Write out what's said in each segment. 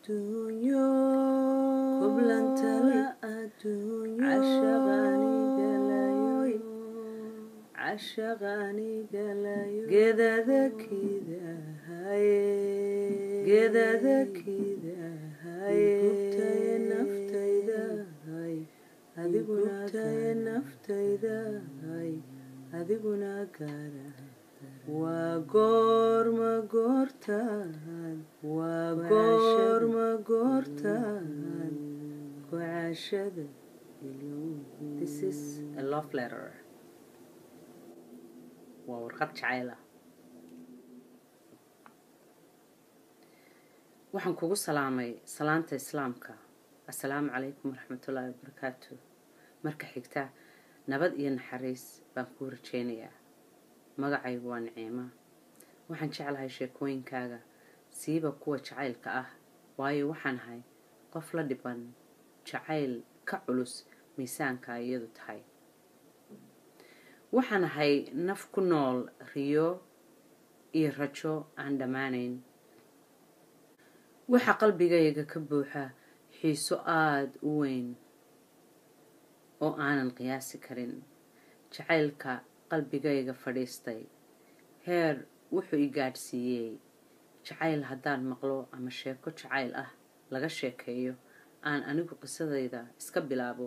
adduunyo kublantala adduunyo cashaqani galayo geedada kidahaye gubtaye naftayda adiguna gaara waa goorma goortaan go'aashada. This is a love letter. waa warqad jacayl ah. waxaan kugu salaamay salaanta islaamka. assalaamu calaykum waraxmatullaahi wabarakaatu. marka xigta nabad iyo naxariis baan kuu rajaynayaa. magacaygu waa Naciima. waxaan jeclahay sheekooyinkaaga siiba kuwa jacaylka ah, waayo waxaan ahay qof la dhiban jacayl ka culus miisaanka iyadu tahay. waxaan ahay naf ku nool riyo iyo rajo aan dhammaanayn. waxa qalbigayga ka buuxa xiiso aad u weyn oo aanan qiyaasi karin. jacaylka qalbigayga fadhiistay heer wuxuu i gaadhsiiyey jacayl haddaan maqlo ama sheeko jacayl ah laga sheekeeyo aan anigu qisadayda iska bilaabo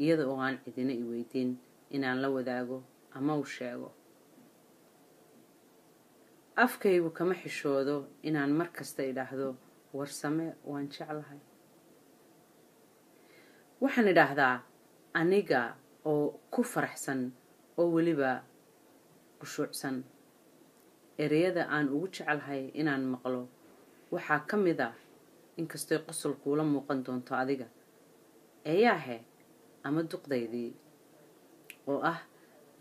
iyada oo aan cidina i weydiin inaan la wadaago ama u sheego. afkaygu kama xishoodo inaan mar kasta idhaahdo warsame waan jeclahay. waxaan idhaahdaa aniga oo ku faraxsan oo weliba qushuucsan. ereyada aan ugu jecelahay inaan maqlo waxaa ka mid ah, inkastoy qosol kuula muuqan doonto adiga, eeyaahe ama duqdaydii, oo ah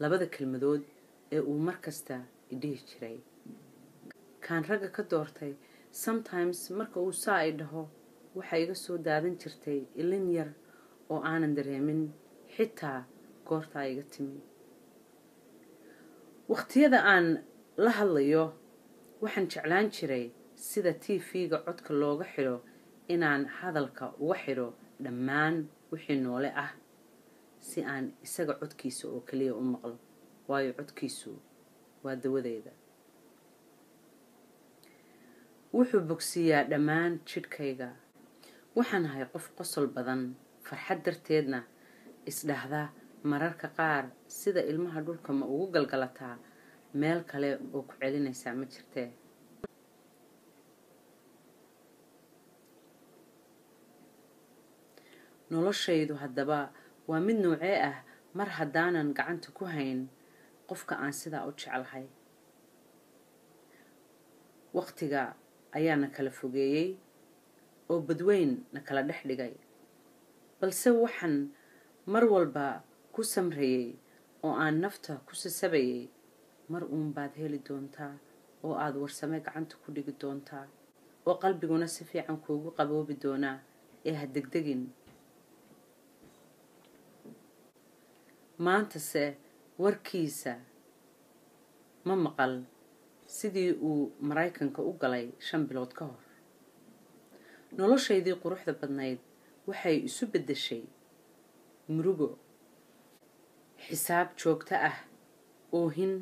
labada kelmadood ee uu mar kasta idhihi jiray. kaan ragga ka doortay sometimes marka uu saa i dhaho waxaa iga soo daadan jirtay ilin yar oo aanan dareemin xitaa goortaa iga timi. waqtiyada aan la hadlayo waxaan jeclaan jiray sida tv-ga codka looga xidho inaan hadalka uga xidho dhammaan wixii noole ah si aan isaga codkiisa oo keliya u maqlo, waayo codkiisu waa dawadeyda. wuxuu bogsiiyaa dhammaan jidhkayga. waxaan ahay qof qosol badan, farxad darteedna isdhahda mararka qaar sida ilmaha dhulka ma ugu galgalataa, meel kale oo ku celinaysaa ma jirtee. noloshaydu haddaba waa mid noocee ah mar haddaanan gacanta ku hayn qofka aan sidaa u jeclahay. waqtiga ayaa na kala fogeeyey oo badweyn na kala dhex dhigay, balse waxaan mar walba ku samrayey oo aan nafta ku sasabayey mar uun baad heli doontaa oo aad warsame gacanta ku dhigi doontaa oo qalbiguna si fiican kuugu qaboobi doonaa ee ha degdegin. maantase warkiisa ma maqal sidii uu Maraykanka u galay 5 bilood ka hor. noloshaydii quruxda badnayd waxay isu beddeshay murugo, xisaab joogto ah, oohin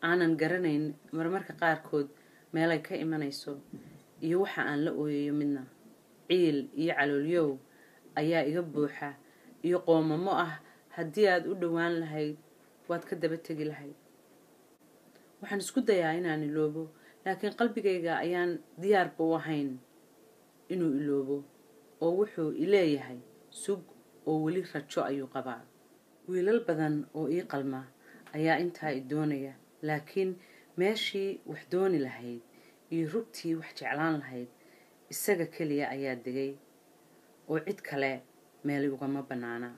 aanan garanayn marmarka qaarkood meelay ka imanayso iyo waxa aan la ooyayo midna. ciil iyo caloolyow ayaa iga buuxa iyo qoomamo ah haddii aad u dhowaan lahayd waad ka daba tegi lahayd. waxaan isku dayaa inaan iloobo, laakiin qalbigayga ayaan diyaarba u ahayn inuu iloobo oo wuxuu ileeyahay sug oo weli rajo ayuu qabaa. wiilal badan oo ii qalma ayaa intaa i doonaya, laakiin meeshii wax dooni lahayd iyo rugtii wax jeclaan lahayd isaga keliya ayaa degay oo cid kale meeli ugama bannaana.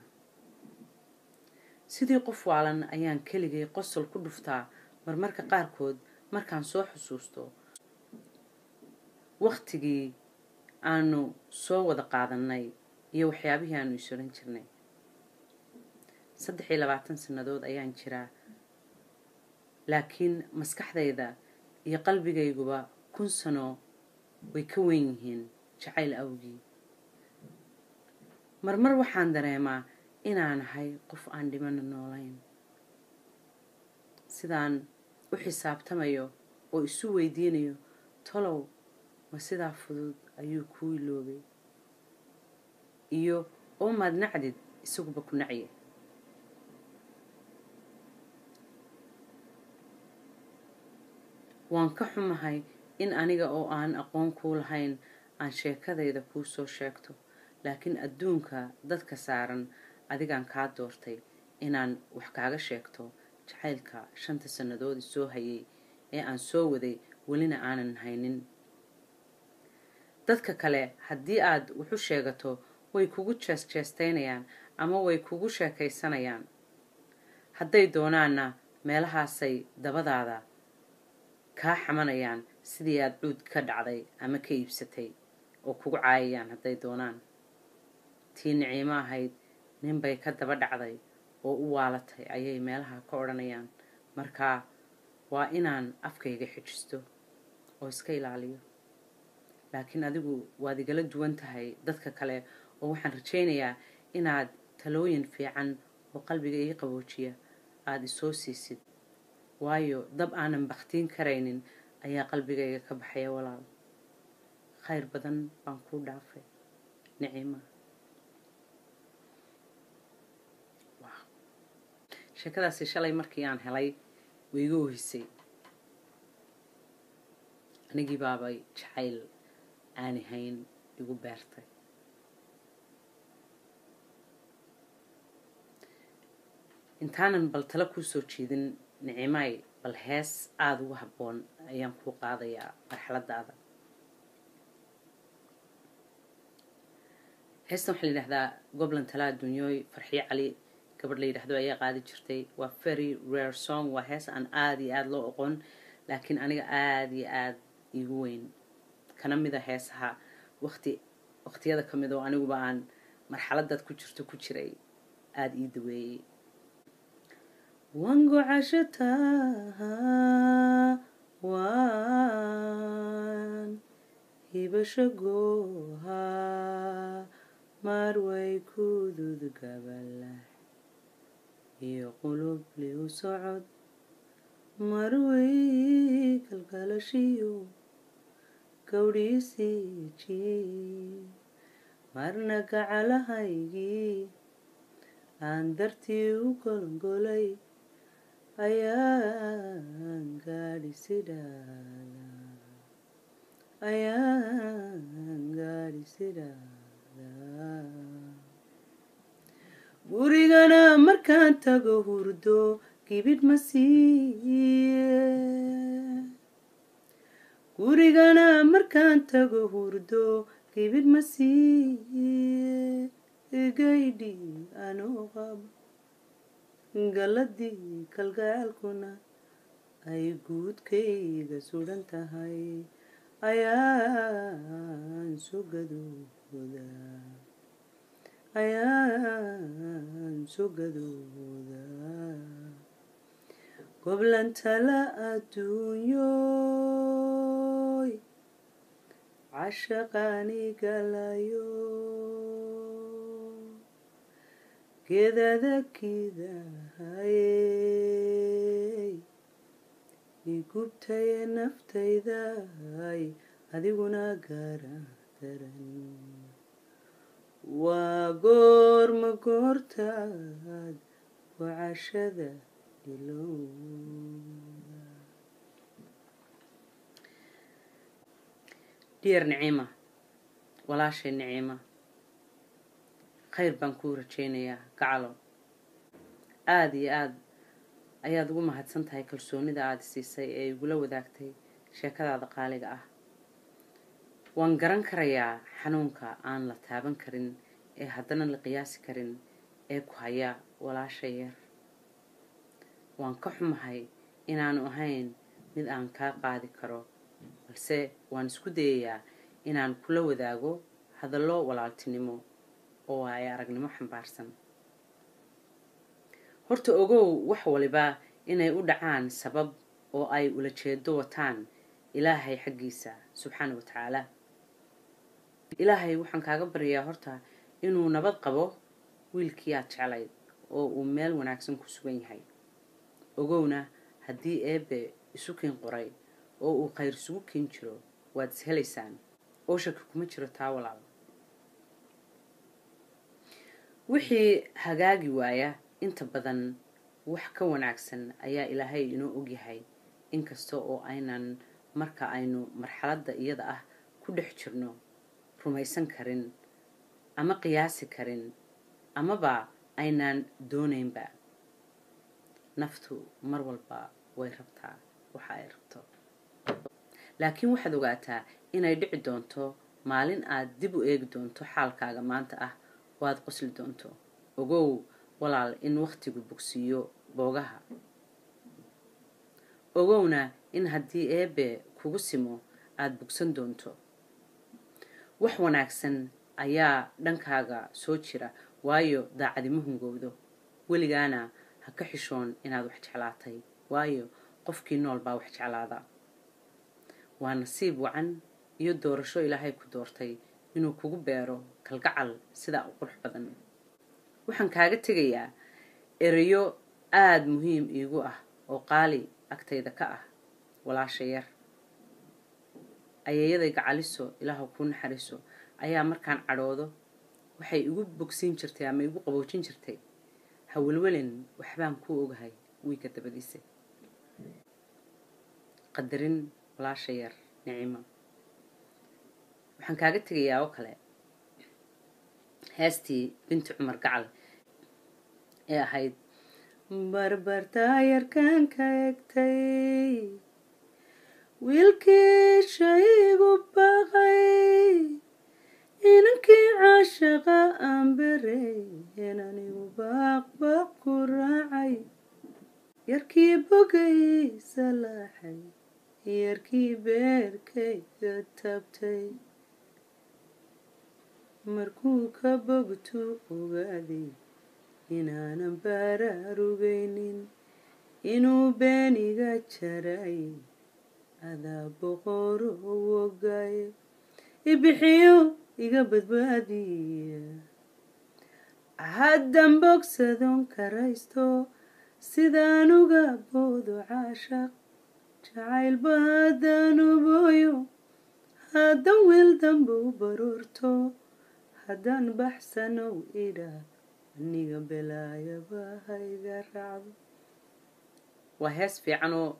sidii qof waalan ayaan keligay qosol ku dhuftaa marmarka qaarkood markaan soo xusuusto waqtigii aanu soo wada qaadanay iyo waxyaabihii aanu isuran jirnay. 23 sannadood ayaan jiraa, laakiin maskaxdayda iyo qalbigayguba 1000 sano way ka weyn yihiin jacayl awgii. marmar waxaan dareemaa inaan ahay qof aan dhimana noolayn, sidaan u xisaabtamayo oo isu weydiinayo talow ma sidaa fudud ayuu kuu iloobay, iyo oo maad nacdid isaguba ku nacye. waan ka xumahay in aniga oo aan aqoon kuu lahayn aan sheekadayda kuu soo sheegto, laakiin adduunka dadka saaran adigaan kaa doortay inaan wax kaaga sheegto jacaylka 5 sannadood soo hayay ee aan soo waday welina aanan haynin. dadka kale haddii aad wuxu sheegato way kugu jeesteynayaan ama way kugu sheekaysanayaan, hadday doonaanna meelahaasay dabadaada kaa xamanayaan sidii aad cuud ka dhacday ama ka iibsatay oo kugu caayayaan hadday doonaan. tii Niciimo ahayd ninbay ka daba dhacday oo u waalatay ayay meelaha ka odhanayaan. markaa waa inaan afkayga xijisto oo iska ilaaliyo. laakiin adigu waad igala duwan tahay dadka kale oo waxaan rajaynayaa inaad talooyin fiican oo qalbiga ii qaboojiya aad isoo siisid, waayo dab aanan bakhtiin karaynin ayaa qalbigayga ka baxaya walaal. khayr badan baan kuu dhaafay Niciimo. sheekadaasi shalay markii aan helay way igu ohisay. anigii baabay jacayl aani hayn igu beertay. intaanan bal tala kuu soo jeedin Niciimay, bal hees aada ugu habboon ayaan kuu qaadayaa marxaladaada. heestan waxaa la yidhahdaa goblan talaa dunyooy. farxiyo cali gabadh la yidhaahdo ayaa qaadi jirtay. waa very rare song. waa hees aan aada iyo aada loo oqon, laakiin aniga aada iyo aada iigu weyn, kana mida heesaha waqtiyada ka mid oo aniguba aan marxaladaad ku jirto ku jiray aada ii daweeyey. wangu cashataha waan hibashagoha marway kudud gabalah iyo qulub liu socod marway kalgalashiyo gawdhiisiiji marna gacalahaygii aan dartii u golgolay ayaan gaadhi sidhaada. gurigana markaan tago hurdo gibidh ma siiye, gurigana markaan tago hurdo gibidh ma siiye, gaydhi anoo qaba galadii kalgaalkuna ay guudkayga sudan tahay ayaan sugadooda. goblan tala adduunyoy cashaqani galayo geedada kiidahayey igubtaye naftayday adiguna gaara daran. waa goorma goortaad wacashada ilowda. dear Niciimo, walaashay Niciimo, khayr baan kuu rajaynayaa gacalo. aada iyo aada ayaad ugu mahadsan tahay kalsoonida aada siisay ee igula wadaagtay sheekadaada qaaliga ah. waan garan karayaa xanuunka aan la taaban karin ee haddana la qiyaasi karin ee ku haya walaashay yar. waan ka xumahay inaanu ahayn mid aan kaa qaadi karo, balse waan isku dayayaa inaan kula wadaago hadallo walaaltinimo oo ay aragnimo xambaarsan. horta ogow wax waliba inay u dhacaan sabab oo ay ula jeedo wataan ilaahay xaggiisa subxaana wa tacaala. ilaahay waxaan kaaga baryayaa horta inuu nabad qabo wiilkii aad jeclayd oo uu meel wanaagsan ku sugan yahay. ogowna haddii eebbe isu keen qoray oo uu khayr isugu keen jiro waad is helaysaan oo shaki kuma jiro taa walaal. wixii hagaagi waaya inta badan wax ka wanaagsan ayaa ilaahay inoo ogyahay, inkasta oo aynan marka aynu marxaladda iyada ah ku dhex jirno rumaysan karin ama qiyaasi karin amaba aynaan doonaynba. naftu mar walba way rabtaa waxa ay rabto, laakiin waxaad ogaataa inay dhici doonto maalin aad dib u eegi doonto xaalkaaga maanta ah oo aad qosli doonto. ogow walaal in waqtigu bogsiiyo boogaha. ogowna in haddii eebbe kugu simo aad bogsan doonto. wax wanaagsan ayaa dhankaaga soo jira, waayo daacadimo hungowdo. weligaana ha ka xishoon inaad wax jeclaatay, waayo qofkii nool baa wax jeclaada. waa nasiib wacan iyo doorasho ilaahay ku doortay inuu kugu beero kalgacal sidaa u qurux badan. waxaan kaaga tegayaa erayo aada muhiim iigu ah oo qaali agtayda ka ah. walaasha yar ayeeyaday gacaliso ilaahu kuu naxariiso ayaa markaan cadhoodo waxay igu bogsiin jirtay ama igu qaboojin jirtay, hawelwelin waxbaan kuu ogahay wiiga dabadiisa. qadarin walaasha yar nicimo. waxaan kaaga tegayaa oo kale heestii binti cumar gacal ee ahayd barbartaa yarkaan ka egtay wiilkii shaygu baqay inankii caashaqa aan barey inanigu baaqbaaq ku raacay yarkii bogay salaaxay yarkii beerkayga tabtay markuu ka bogtu ogaaday inaanan baraarugaynin inuu beeniga jaray adaa boqoro wogaaye ibixiyo iga badbaadiya haddan bogsadon karaysto sidaan uga boodo caashaq jacaylba haddaan ubooyo haddan wiil dambe u baroorto haddaan baxsanow idhaa aniga belaayaba hayga raacdo. waa hees fiican oo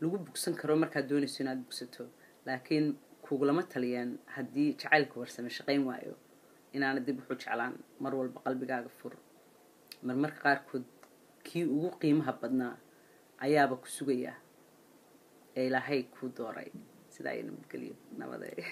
lagu bogsan karo markaad doonayso inaad bogsato, laakiin kugulama taliyaan haddii jacaylka warsame shaqayn waayo inaana dib wuxuu jeclaan. mar walba qalbigaaga fur. marmarka qaarkood kii ugu qiimaha badnaa ayaaba ku sugaya ee ilaahay kuu dooray. sidaa ay nabadgeliyo nabadee.